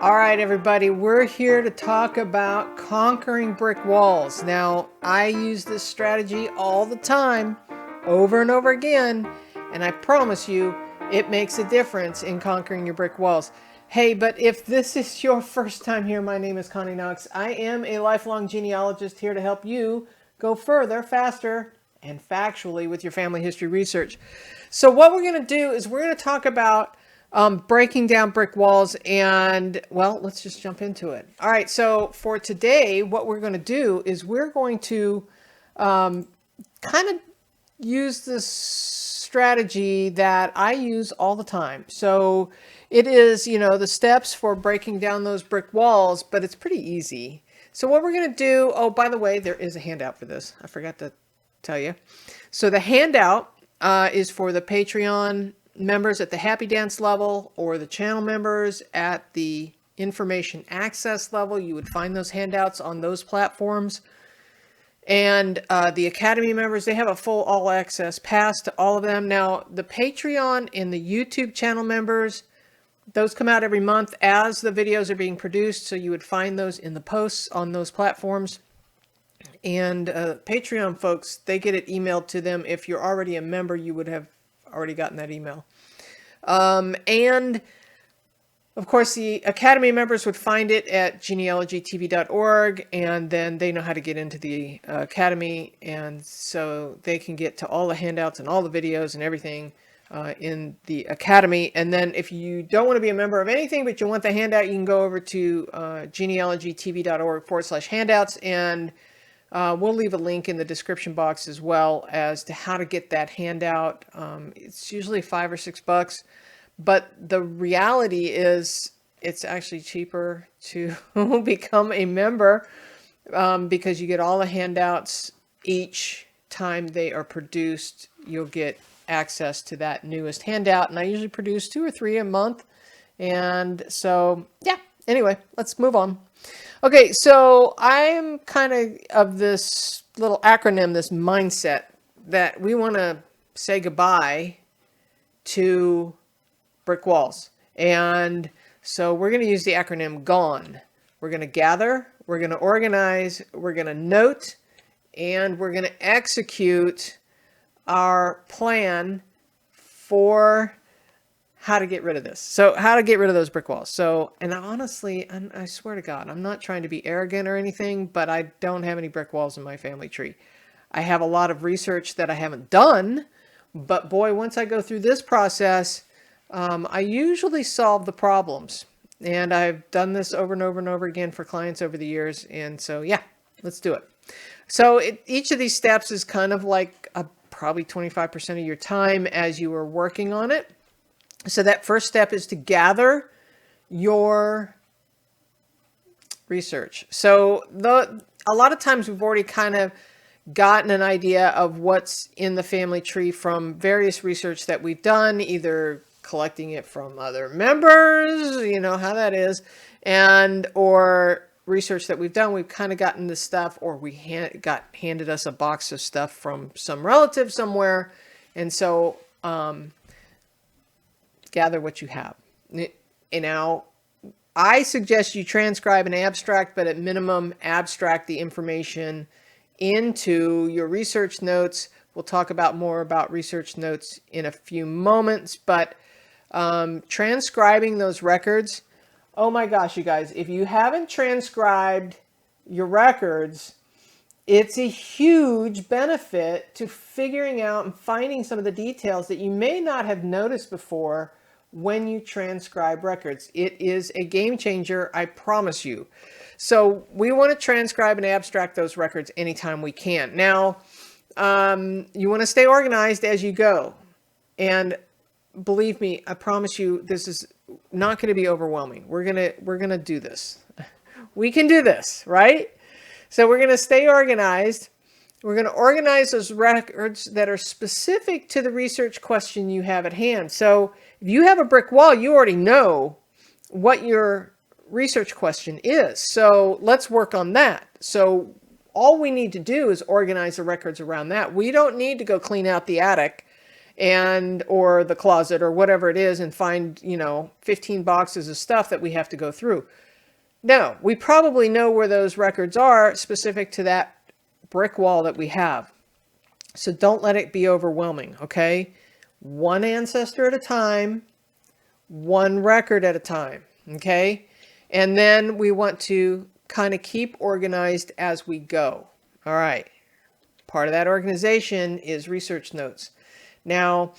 All right, everybody, we're here to talk about conquering brick walls. Now, I use this strategy all the time, over and over again, and I promise you, it makes a difference in conquering your brick walls. Hey, but if this is your first time here, my name is Connie Knox. I am a lifelong genealogist here to help you go further, faster, and factually with your family history research. So what we're going to do is we're going to talk about breaking down brick walls, and well, let's just jump into it. All right, so for today, what we're going to do is we're going to kind of use this strategy that I use all the time. So it is, you know, the steps for breaking down those brick walls, but it's pretty easy. So what we're going to do, oh, by the way, there is a handout for this. I forgot to tell you. So the handout is for the Patreon members at the Happy Dance level or the channel members at the information access level. You would find those handouts on those platforms. And the Academy members, they have a full all access pass to all of them. Now, the Patreon and the YouTube channel members, those come out every month as the videos are being produced. So you would find those in the posts on those platforms. And Patreon folks, they get it emailed to them. If you're already a member, you would have already gotten that email. And of course, the Academy members would find it at genealogytv.org, and then they know how to get into the Academy, and so they can get to all the handouts and all the videos and everything in the Academy. And then if you don't want to be a member of anything, but you want the handout, you can go over to genealogytv.org/handouts, and we'll leave a link in the description box as well as to how to get that handout. It's usually $5 or $6, but the reality is it's actually cheaper to become a member because you get all the handouts each time they are produced. You'll get access to that newest handout, and I usually produce 2 or 3 a month. And so, yeah, anyway, let's move on. Okay, so I'm kind of this little acronym, this mindset that we want to say goodbye to brick walls. And so we're going to use the acronym G.O.N.E. We're going to gather, we're going to organize, we're going to note, and we're going to execute our plan for how to get rid of this. So how to get rid of those brick walls. So, and honestly, I swear to God, I'm not trying to be arrogant or anything, but I don't have any brick walls in my family tree. I have a lot of research that I haven't done, but boy, once I go through this process, I usually solve the problems. And I've done this over and over and over again for clients over the years. And so, yeah, let's do it. So each of these steps is kind of like probably 25% of your time as you are working on it. So that first step is to gather your research. So a lot of times we've already kind of gotten an idea of what's in the family tree from various research that we've done, either collecting it from other members, you know how that is, and or research that we've done. We've kind of gotten this stuff, or we got handed us a box of stuff from some relative somewhere. And so gather what you have. And now, I suggest you transcribe and abstract, but at minimum, abstract the information into your research notes. We'll talk about more about research notes in a few moments, but transcribing those records, oh my gosh, you guys, if you haven't transcribed your records, it's a huge benefit to figuring out and finding some of the details that you may not have noticed before when you transcribe records. It is a game changer, I promise you. So we want to transcribe and abstract those records anytime we can. Now, you want to stay organized as you go. And believe me, I promise you, this is not going to be overwhelming. We're going to do this. We can do this, right? So we're going to stay organized. We're going to organize those records that are specific to the research question you have at hand. So if you have a brick wall, you already know what your research question is. So let's work on that. So all we need to do is organize the records around that. We don't need to go clean out the attic and or the closet or whatever it is and find, 15 boxes of stuff that we have to go through. No, we probably know where those records are specific to that brick wall that we have. So don't let it be overwhelming, okay? One ancestor at a time, one record at a time, okay? And then we want to kind of keep organized as we go. All right. Part of that organization is research notes. Now,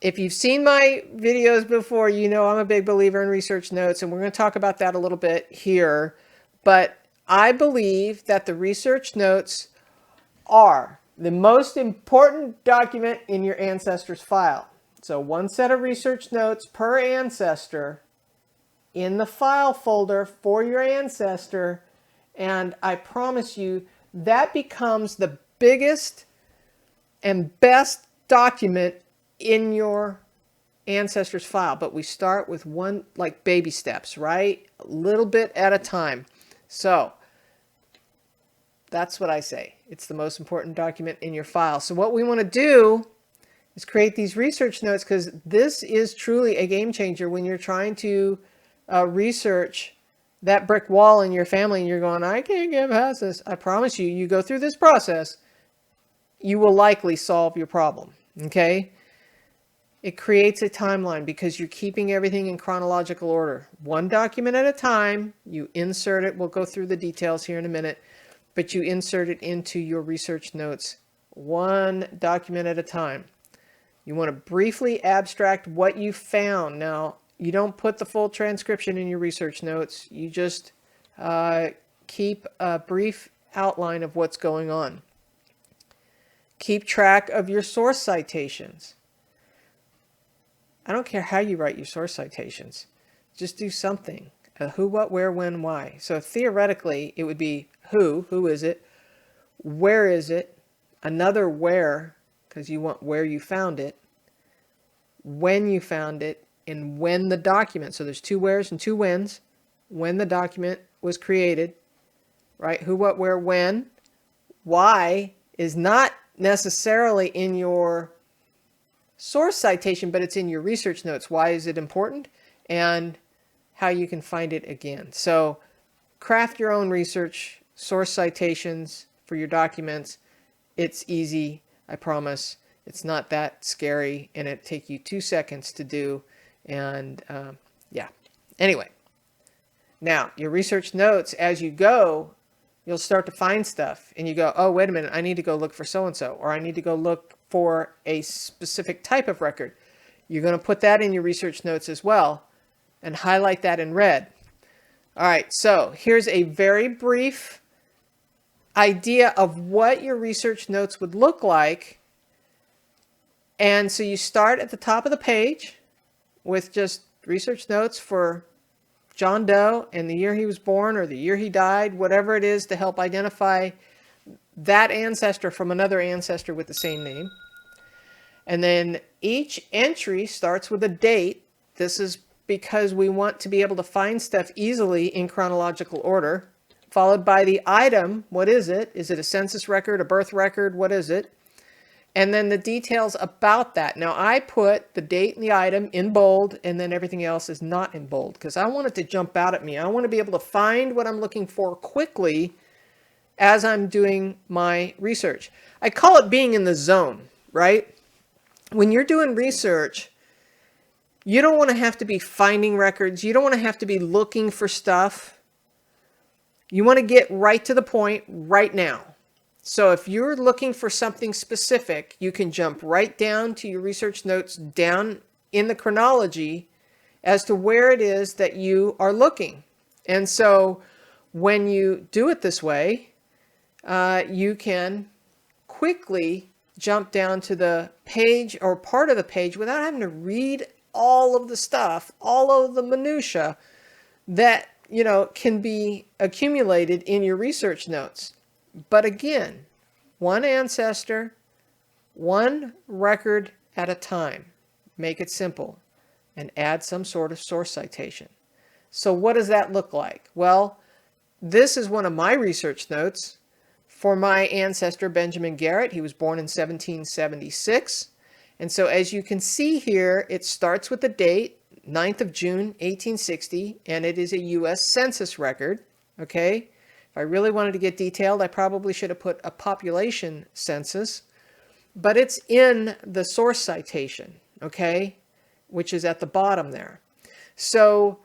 if you've seen my videos before, you know I'm a big believer in research notes, and we're going to talk about that a little bit here. But I believe that the research notes are the most important document in your ancestor's file. So one set of research notes per ancestor in the file folder for your ancestor, and I promise you that becomes the biggest and best document in your ancestor's file. But we start with one, like baby steps, right? A little bit at a time. So that's what I say. It's the most important document in your file. So what we want to do is create these research notes, because this is truly a game changer when you're trying to research that brick wall in your family and you're going, I can't get past this. I promise you, you go through this process, you will likely solve your problem, okay? It creates a timeline because you're keeping everything in chronological order. One document at a time, you insert it. We'll go through the details here in a minute, but you insert it into your research notes, one document at a time. You want to briefly abstract what you found. Now, you don't put the full transcription in your research notes. You just keep a brief outline of what's going on. Keep track of your source citations. I don't care how you write your source citations. Just do something. Who, what, where, when, why. So theoretically, it would be who is it, where is it, another where, because you want where you found it, when you found it, and when the document. So there's two wheres and two whens. When the document was created, right? Who, what, where, when. Why is not necessarily in your source citation, but it's in your research notes. Why is it important? And how you can find it again. So craft your own research source citations for your documents. It's easy, I promise. It's not that scary, and it take you 2 seconds to do. And yeah, anyway, now your research notes, as you go, you'll start to find stuff and you go, oh, wait a minute, I need to go look for so-and-so, or I need to go look for a specific type of record. You're going to put that in your research notes as well and highlight that in red. All right, so here's a very brief idea of what your research notes would look like. And so you start at the top of the page with just research notes for John Doe and the year he was born or the year he died, whatever it is, to help identify that ancestor from another ancestor with the same name. And then each entry starts with a date. This is because we want to be able to find stuff easily in chronological order, followed by the item. What is it? Is it a census record, a birth record? What is it? And then the details about that. Now, I put the date and the item in bold, and then everything else is not in bold because I want it to jump out at me. I want to be able to find what I'm looking for quickly as I'm doing my research. I call it being in the zone, right? When you're doing research, you don't want to have to be finding records. You don't want to have to be looking for stuff. You want to get right to the point right now. So if you're looking for something specific, you can jump right down to your research notes down in the chronology as to where it is that you are looking. And so when you do it this way, you can quickly jump down to the page or part of the page without having to read all of the stuff, all of the minutia that, can be accumulated in your research notes. But again, one ancestor, one record at a time. Make it simple and add some sort of source citation. So what does that look like? Well, this is one of my research notes for my ancestor, Benjamin Garrett. He was born in 1776. And so as you can see here, it starts with the date, 9th of June, 1860, and it is a U.S. Census record, okay? If I really wanted to get detailed, I probably should have put a population census, but it's in the source citation, okay, which is at the bottom there. So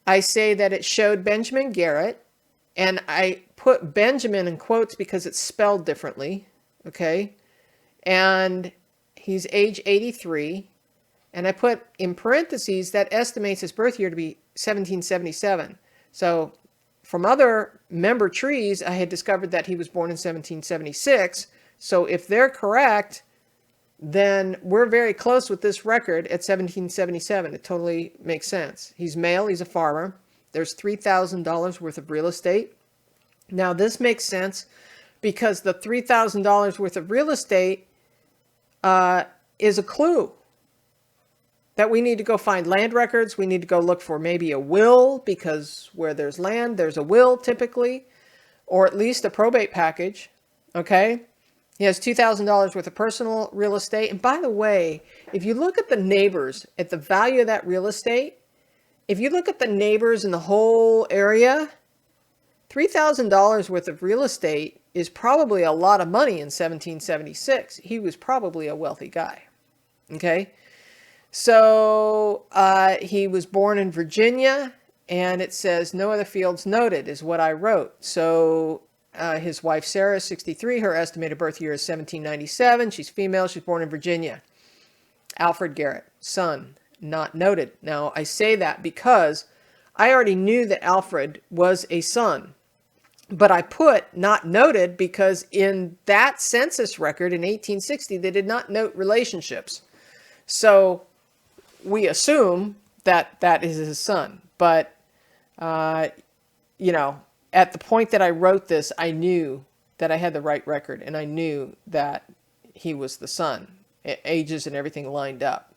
I say that it showed Benjamin Garrett, and I put Benjamin in quotes because it's spelled differently, okay, and he's age 83, and I put in parentheses that estimates his birth year to be 1777. So from other member trees, I had discovered that he was born in 1776. So if they're correct, then we're very close with this record at 1777. It totally makes sense. He's male, he's a farmer. There's $3,000 worth of real estate. Now this makes sense because the $3,000 worth of real estate is a clue that we need to go find land records. We need to go look for maybe a will, because where there's land, there's a will typically, or at least a probate package, okay? He has $2,000 worth of personal real estate. And by the way, if you look at the neighbors, at the value of that real estate, if you look at the neighbors in the whole area, $3,000 worth of real estate is probably a lot of money in 1776. He was probably a wealthy guy, okay? So he was born in Virginia, and it says no other fields noted is what I wrote. So his wife, Sarah, is 63. Her estimated birth year is 1797. She's female. She's born in Virginia. Alfred Garrett, son, not noted. Now, I say that because I already knew that Alfred was a son. But I put not noted because in that census record in 1860, they did not note relationships. So we assume that that is his son. But, you know, at the point that I wrote this, I knew that I had the right record, and I knew that he was the son. Ages and everything lined up.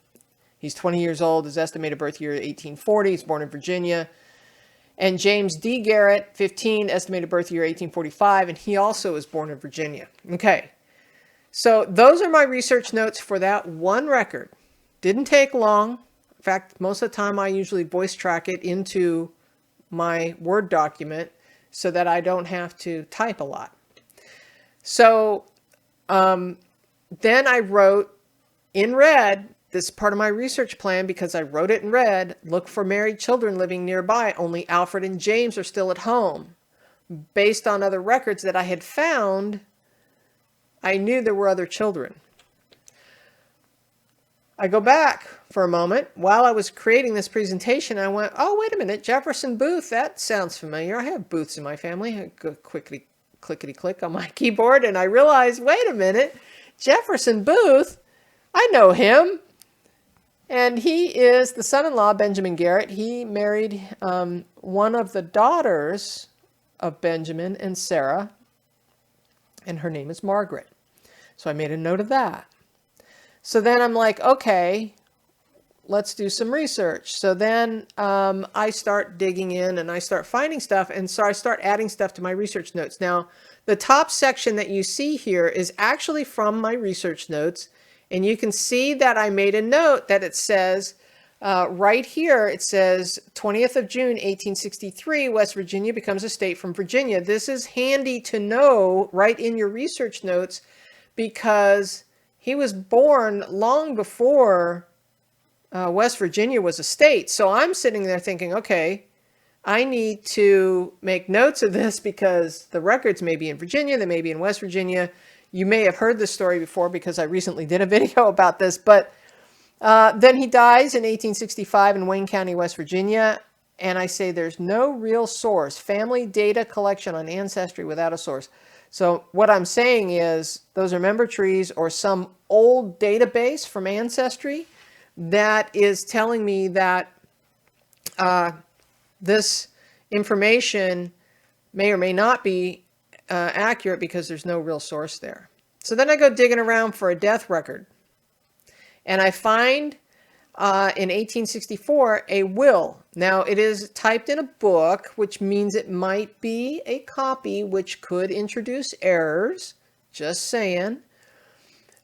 He's 20 years old. His estimated birth year is 1840. He's born in Virginia. And James D. Garrett, 15, estimated birth year 1845, and he also is born in Virginia. Okay, so those are my research notes for that one record. Didn't take long. In fact, most of the time I usually voice track it into my Word document so that I don't have to type a lot. So then I wrote in red, this is part of my research plan because I wrote it in red, look for married children living nearby. Only Alfred and James are still at home. Based on other records that I had found, I knew there were other children. I go back for a moment. While I was creating this presentation, I went, oh, wait a minute, Jefferson Booth, that sounds familiar. I have Booths in my family. I go quickly, clickety-click on my keyboard, and I realized, wait a minute, Jefferson Booth, I know him. And he is the son-in-law, Benjamin Garrett. He married one of the daughters of Benjamin and Sarah, and her name is Margaret. So I made a note of that. So then I'm like, okay, let's do some research. So then I start digging in and I start finding stuff. And so I start adding stuff to my research notes. Now, the top section that you see here is actually from my research notes. And you can see that I made a note that it says, right here, it says 20th of June, 1863, West Virginia becomes a state from Virginia. This is handy to know right in your research notes because he was born long before West Virginia was a state. So I'm sitting there thinking, okay, I need to make notes of this because the records may be in Virginia, they may be in West Virginia. You may have heard this story before because I recently did a video about this, but then he dies in 1865 in Wayne County, West Virginia. And I say there's no real source, family data collection on Ancestry without a source. So what I'm saying is those are member trees or some old database from Ancestry that is telling me that this information may or may not be accurate because there's no real source there. So then I go digging around for a death record. And I find in 1864 a will. Now it is typed in a book, which means it might be a copy, which could introduce errors. Just saying.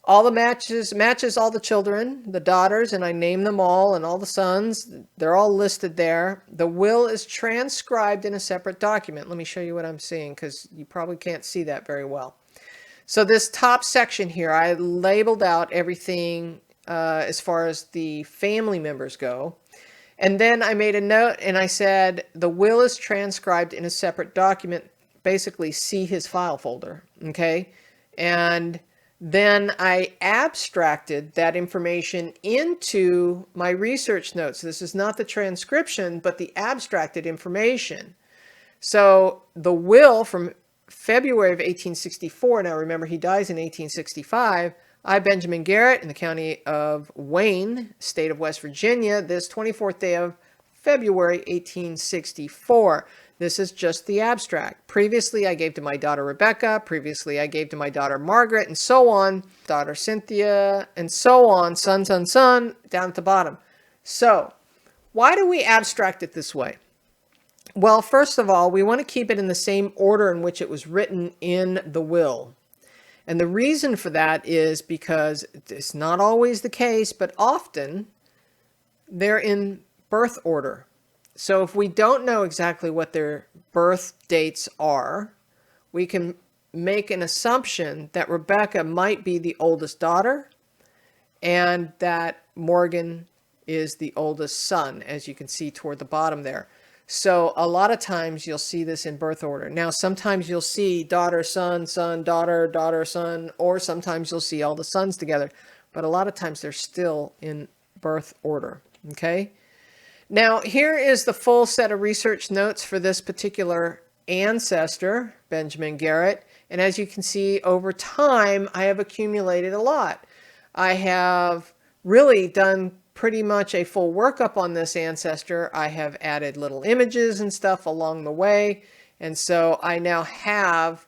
All the matches all the children, the daughters, and I name them all, and all the sons. They're all listed there. The will is transcribed in a separate document. Let me show you what I'm seeing, because you probably can't see that very well. So this top section here, I labeled out everything as far as the family members go. And then I made a note and I said, the will is transcribed in a separate document. Basically, see his file folder, okay? And then I abstracted that information into my research notes. This is not the transcription, but the abstracted information. So the will from February of 1864, now remember he dies in 1865, I, Benjamin Garrett, in the county of Wayne, state of West Virginia, this 24th day of February 1864. This is just the abstract. Previously, I gave to my daughter Rebecca. Previously, I gave to my daughter Margaret, and so on. Daughter Cynthia, and so on. Son, son, son, down at the bottom. So, why do we abstract it this way? Well, first of all, we want to keep it in the same order in which it was written in the will. And the reason for that is because it's not always the case, but often they're in birth order. So if we don't know exactly what their birth dates are, we can make an assumption that Rebecca might be the oldest daughter and that Morgan is the oldest son, as you can see toward the bottom there. So a lot of times you'll see this in birth order. Now, sometimes you'll see daughter, son, son, daughter, daughter, son, or sometimes you'll see all the sons together. But a lot of times they're still in birth order, okay? Now, here is the full set of research notes for this particular ancestor, Benjamin Garrett. And as you can see, over time, I have accumulated a lot. I have really done pretty much a full workup on this ancestor. I have added little images and stuff along the way. And so I now have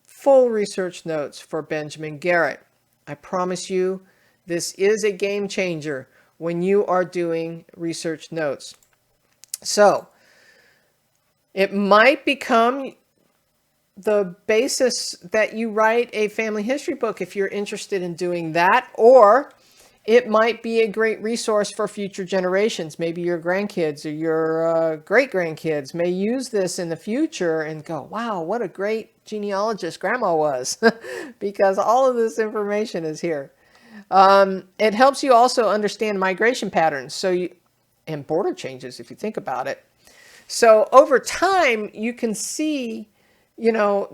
full research notes for Benjamin Garrett. I promise you, this is a game changer when you are doing research notes. So it might become the basis that you write a family history book if you're interested in doing that, or it might be a great resource for future generations. Maybe your grandkids or your great-grandkids may use this in the future and go, wow, what a great genealogist grandma was, because all of this information is here. It helps you also understand migration patterns and border changes, if you think about it. So over time, you can see, you know,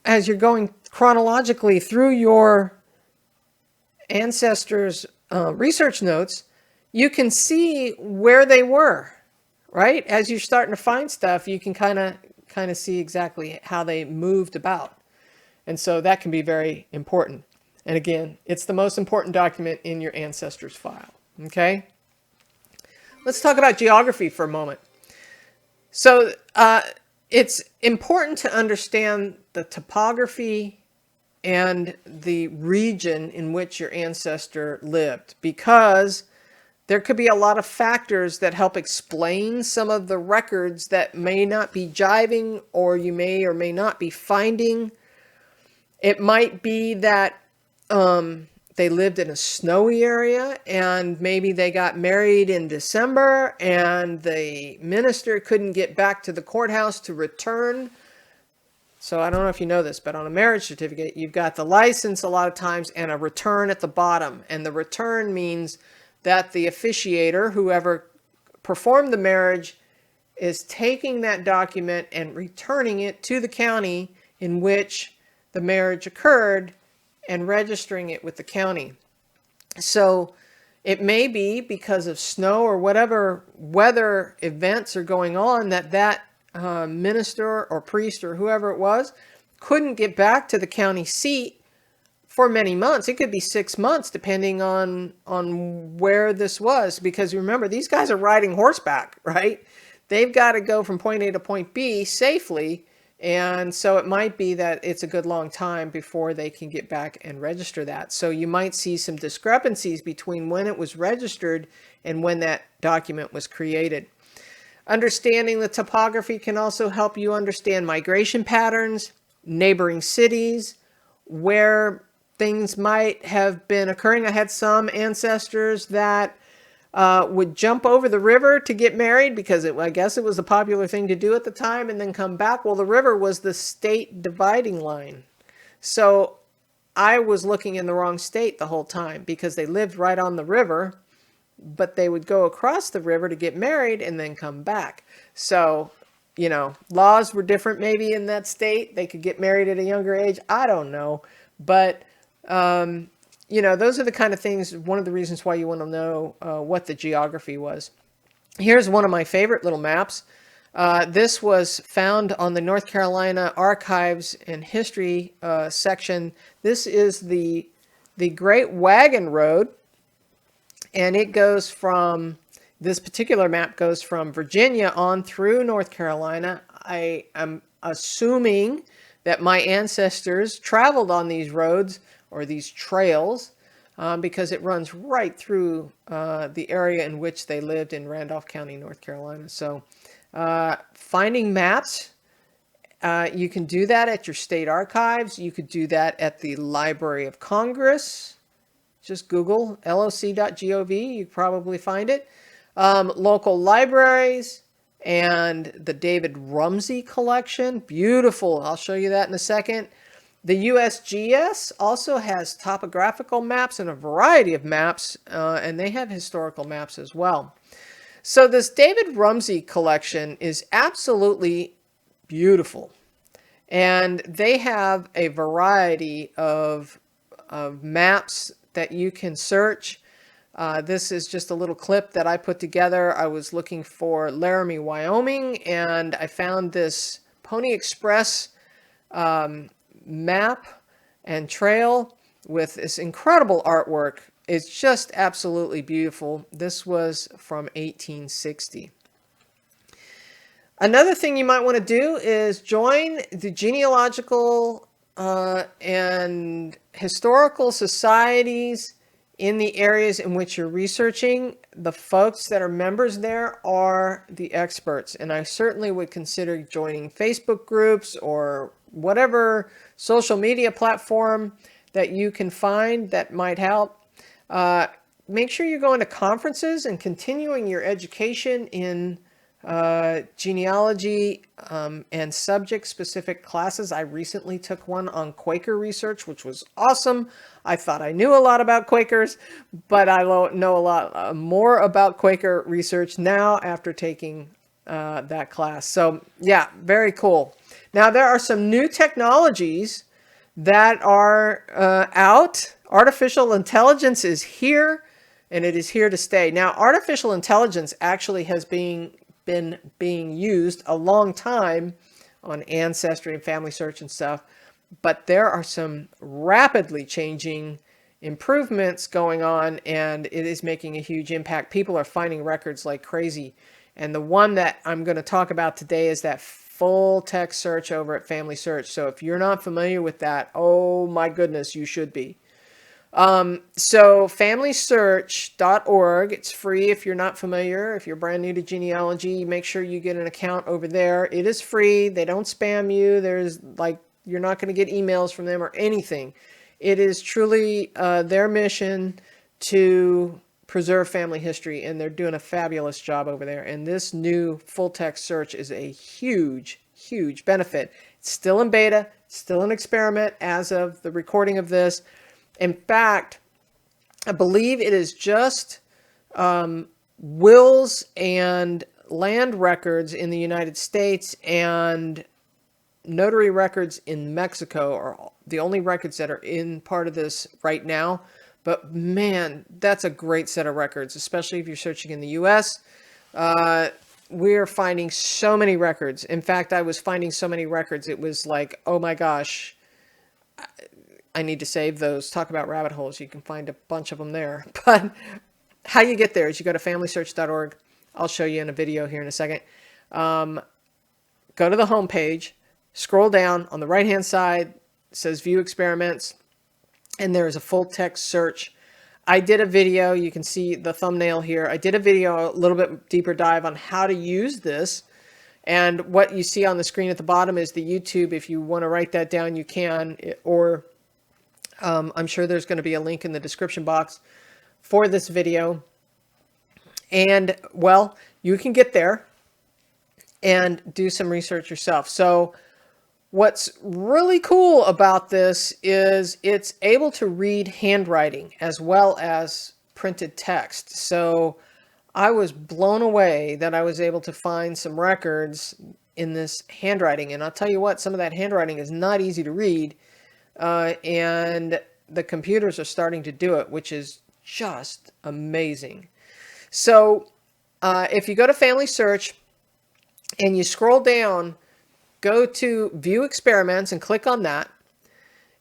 as you're going chronologically through your ancestors' research notes, you can see where they were, right? As you're starting to find stuff, you can kind of see exactly how they moved about. And so that can be very important. And again, it's the most important document in your ancestors file, okay? Let's talk about geography for a moment. So it's important to understand the topography and the region in which your ancestor lived, because there could be a lot of factors that help explain some of the records that may not be jiving, or you may or may not be finding. It might be that they lived in a snowy area and maybe they got married in December and the minister couldn't get back to the courthouse to return. So I don't know if you know this, but on a marriage certificate, you've got the license a lot of times and a return at the bottom. And the return means that the officiator, whoever performed the marriage, is taking that document and returning it to the county in which the marriage occurred and registering it with the county. So it may be because of snow or whatever weather events are going on that minister or priest or whoever it was couldn't get back to the county seat for many months. It could be 6 months depending on where this was, because remember, these guys are riding horseback, right? They've got to go from point A to point B safely. And so it might be that it's a good long time before they can get back and register that. So you might see some discrepancies between when it was registered and when that document was created. Understanding the topography can also help you understand migration patterns, neighboring cities, where things might have been occurring. I had some ancestors that would jump over the river to get married because I guess it was a popular thing to do at the time, and then come back. Well, the river was the state dividing line. So I was looking in the wrong state the whole time because they lived right on the river, but they would go across the river to get married and then come back. So, you know, laws were different maybe in that state. They could get married at a younger age. I don't know. But, you know, those are the kind of things, one of the reasons why you want to know what the geography was. Here's one of my favorite little maps. This was found on the North Carolina Archives and History section. This is the Great Wagon Road, and it goes from, this particular map goes from Virginia on through North Carolina. I am assuming that my ancestors traveled on these roads or these trails because it runs right through the area in which they lived in Randolph County, North Carolina. So finding maps, you can do that at your state archives. You could do that at the Library of Congress. Just Google loc.gov. You probably find it. Local libraries and the David Rumsey collection. Beautiful. I'll show you that in a second. The USGS also has topographical maps and a variety of maps, and they have historical maps as well. So this David Rumsey collection is absolutely beautiful. And they have a variety of maps that you can search. This is just a little clip that I put together. I was looking for Laramie, Wyoming, and I found this Pony Express map and trail with this incredible artwork. It's just absolutely beautiful. This was from 1860. Another thing you might want to do is join the genealogical and historical societies in the areas in which you're researching. The folks that are members there are the experts, and I certainly would consider joining Facebook groups or whatever social media platform that you can find that might help. Make sure you're going to conferences and continuing your education in genealogy and subject-specific classes. I recently took one on Quaker research, which was awesome. I thought I knew a lot about Quakers, but I know a lot more about Quaker research now after taking that class. So yeah, very cool. Now there are some new technologies that are out. Artificial intelligence is here, and it is here to stay. Now, artificial intelligence actually has been being used a long time on Ancestry and FamilySearch and stuff, but there are some rapidly changing improvements going on, and it is making a huge impact. People are finding records like crazy, and the one that I'm going to talk about today is that full text search over at FamilySearch. So if you're not familiar with that, oh my goodness, you should be. So FamilySearch.org, it's free if you're not familiar. If you're brand new to genealogy, make sure you get an account over there. It is free. They don't spam you. You're not going to get emails from them or anything. It is truly their mission to preserve family history, and they're doing a fabulous job over there. And this new full text search is a huge, huge benefit. It's still in beta, still an experiment as of the recording of this. In fact, I believe it is just wills and land records in the United States and notary records in Mexico are the only records that are in part of this right now. But man, that's a great set of records, especially if you're searching in the US. We're finding so many records. In fact, I was finding so many records, it was like, oh my gosh, I need to save those. Talk about rabbit holes. You can find a bunch of them there. But how you get there is you go to FamilySearch.org. I'll show you in a video here in a second. Go to the home page, scroll down on the right-hand side, it says View Experiments, and there is a full text search. I did a video, you can see the thumbnail here. I did a video, a little bit deeper dive on how to use this. And what you see on the screen at the bottom is the YouTube. If you want to write that down, you can, or I'm sure there's going to be a link in the description box for this video. And, well, you can get there and do some research yourself. So what's really cool about this is it's able to read handwriting as well as printed text. So I was blown away that I was able to find some records in this handwriting. And I'll tell you what, some of that handwriting is not easy to read. And the computers are starting to do it, which is just amazing. So if you go to FamilySearch and you scroll down, go to View Experiments and click on that.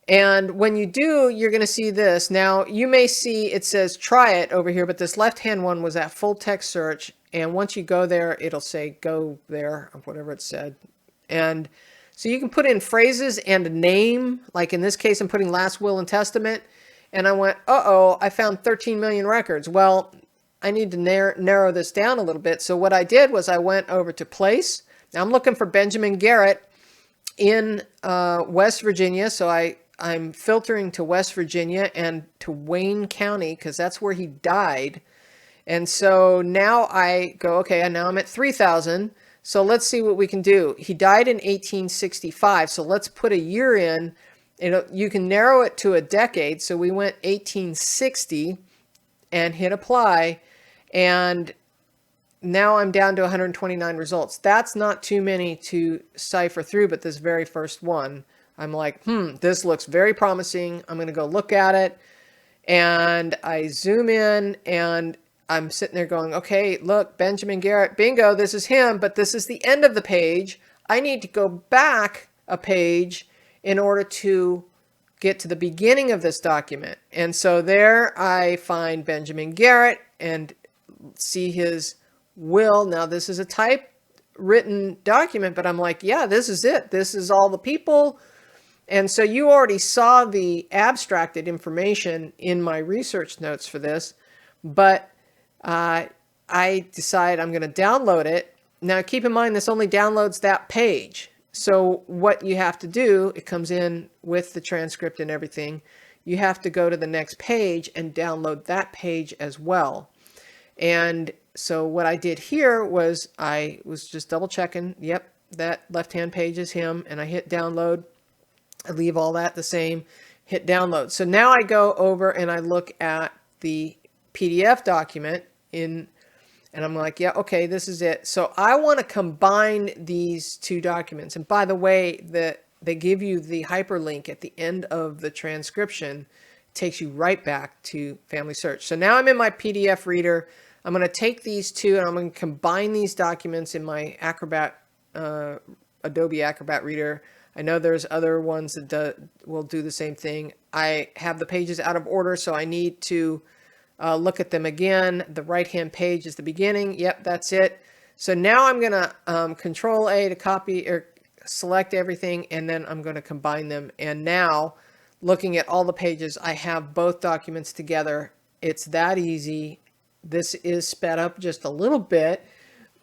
And when you do, you're going to see this. Now, you may see it says try it over here, but this left-hand one was at Full Text Search. And once you go there, it'll say go there, or whatever it said. And so you can put in phrases and a name. Like in this case, I'm putting last will and testament. And I went, uh-oh, I found 13 million records. Well, I need to narrow this down a little bit. So what I did was I went over to place. Now I'm looking for Benjamin Garrett in West Virginia. So I'm filtering to West Virginia and to Wayne County because that's where he died. And so now I go, okay, and now I'm at 3,000. So let's see what we can do. He died in 1865. So let's put a year in. You can narrow it to a decade. So we went 1860 and hit apply. And now I'm down to 129 results. That's not too many to cipher through, but this very first one, I'm like, this looks very promising. I'm going to go look at it. And I zoom in and I'm sitting there going, okay, look, Benjamin Garrett, bingo, this is him, but this is the end of the page. I need to go back a page in order to get to the beginning of this document. And so there I find Benjamin Garrett and see his will. Now this is a typewritten document, but I'm like, yeah, this is it. This is all the people. And so you already saw the abstracted information in my research notes for this, but I decide I'm going to download it. Now keep in mind, this only downloads that page. So what you have to do, it comes in with the transcript and everything. You have to go to the next page and download that page as well. And so what I did here was I was just double checking. Yep, that left-hand page is him. And I hit download. I leave all that the same, hit download. So now I go over and I look at the PDF document and I'm like, yeah, okay, this is it. So I want to combine these two documents. And by the way, they give you the hyperlink at the end of the transcription. It takes you right back to FamilySearch. So now I'm in my PDF reader. I'm going to take these two and I'm going to combine these documents in my Acrobat, Adobe Acrobat Reader. I know there's other ones that will do the same thing. I have the pages out of order, so I need to look at them again. The right-hand page is the beginning. Yep, that's it. So now I'm going to Control A to copy or select everything, and then I'm going to combine them. And now, looking at all the pages, I have both documents together. It's that easy. This is sped up just a little bit.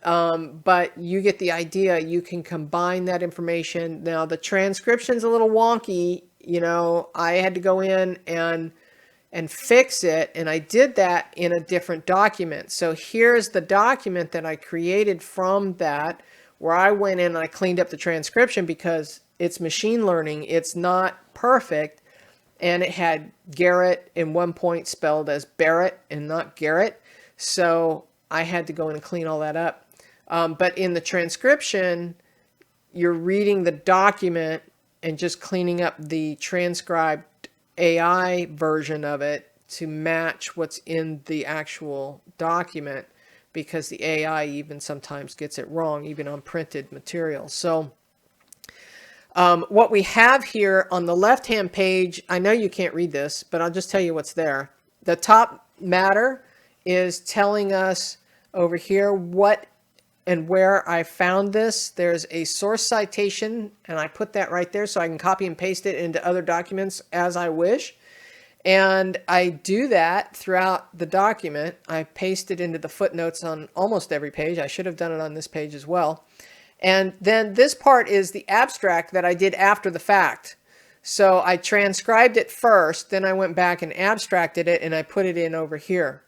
But you get the idea. You can combine that information. Now the transcription's a little wonky. You know, I had to go in and fix it. And I did that in a different document. So here's the document that I created from that, where I went in and I cleaned up the transcription because it's machine learning. It's not perfect. And it had Garrett in one point spelled as Barrett and not Garrett. So I had to go in and clean all that up. But in the transcription, you're reading the document and just cleaning up the transcribed AI version of it to match what's in the actual document, because the AI even sometimes gets it wrong, even on printed material. So what we have here on the left-hand page, I know you can't read this, but I'll just tell you what's there. The top matter is telling us over here what and where I found this. There's a source citation, and I put that right there so I can copy and paste it into other documents as I wish. And I do that throughout the document. I paste it into the footnotes on almost every page. I should have done it on this page as well. And then this part is the abstract that I did after the fact. So I transcribed it first, then I went back and abstracted it, and I put it in over here.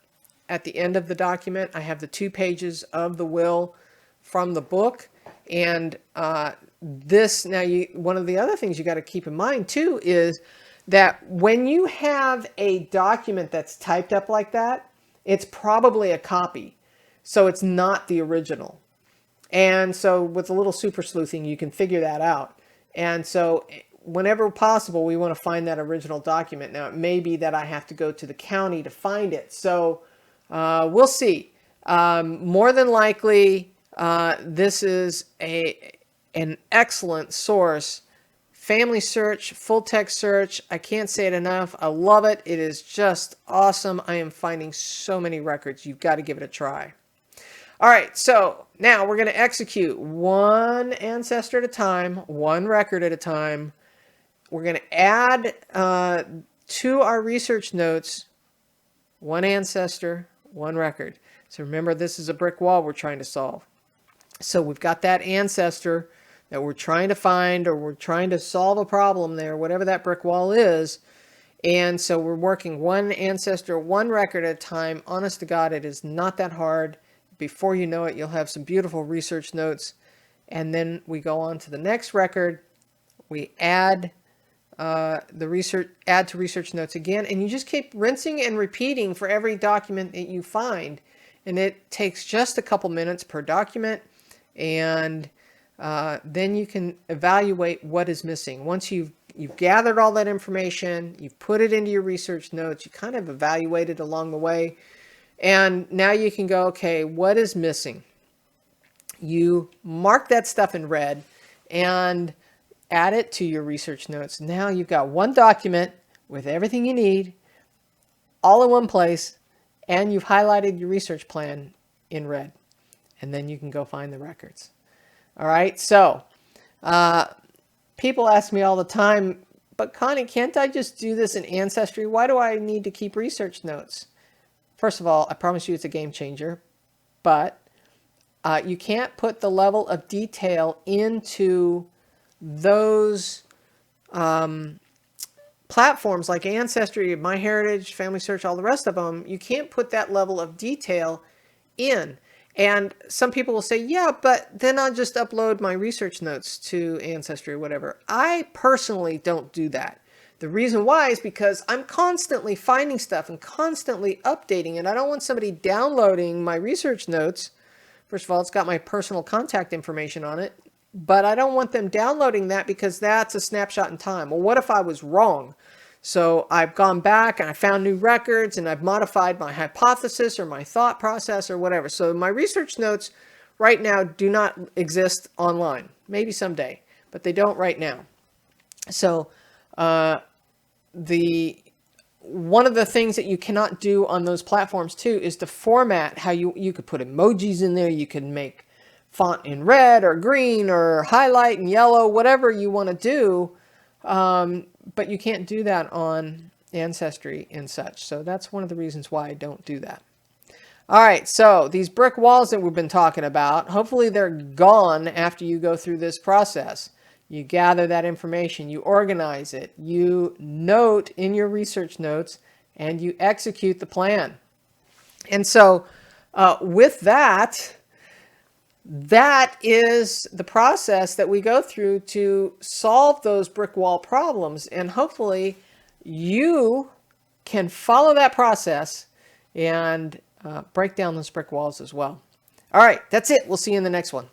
At the end of the document, I have the 2 pages of the will from the book. And one of the other things you got to keep in mind too is that when you have a document that's typed up like that, it's probably a copy. So it's not the original. And so with a little super sleuthing, you can figure that out. And so whenever possible, we want to find that original document. Now, it may be that I have to go to the county to find it. So we'll see. More than likely, this is an excellent source. FamilySearch Full Text Search. I can't say it enough. I love it. It is just awesome. I am finding so many records. You've got to give it a try. All right, so now we're going to execute one ancestor at a time, one record at a time. We're going to add to our research notes one ancestor, one record. So remember, this is a brick wall we're trying to solve. So we've got that ancestor that we're trying to find, or we're trying to solve a problem there, whatever that brick wall is. And so we're working one ancestor, one record at a time. Honest to God, it is not that hard. Before you know it, you'll have some beautiful research notes. And then we go on to the next record. We add add to research notes again, and you just keep rinsing and repeating for every document that you find. And it takes just a couple minutes per document, and then you can evaluate what is missing. Once you've gathered all that information, you've put it into your research notes, you kind of evaluate it along the way, and now you can go, okay, what is missing? You mark that stuff in red and add it to your research notes. Now you've got one document with everything you need, all in one place, and you've highlighted your research plan in red. And then you can go find the records. All right, so people ask me all the time, but Connie, can't I just do this in Ancestry? Why do I need to keep research notes? First of all, I promise you it's a game changer, but you can't put the level of detail into those platforms like Ancestry, MyHeritage, FamilySearch, all the rest of them. You can't put that level of detail in. And some people will say, yeah, but then I'll just upload my research notes to Ancestry or whatever. I personally don't do that. The reason why is because I'm constantly finding stuff and constantly updating, and I don't want somebody downloading my research notes. First of all, it's got my personal contact information on it, but I don't want them downloading that because that's a snapshot in time. Well, what if I was wrong? So I've gone back and I found new records and I've modified my hypothesis or my thought process or whatever. So my research notes right now do not exist online. Maybe someday, but they don't right now. So one of the things that you cannot do on those platforms too is to format how you could put emojis in there. You can make font in red or green or highlight in yellow, whatever you want to do. But you can't do that on Ancestry and such. So that's one of the reasons why I don't do that. All right, so these brick walls that we've been talking about, hopefully they're gone after you go through this process. You gather that information, you organize it, you note in your research notes, and you execute the plan. And so with that is the process that we go through to solve those brick wall problems. And hopefully you can follow that process and break down those brick walls as well. All right, that's it. We'll see you in the next one.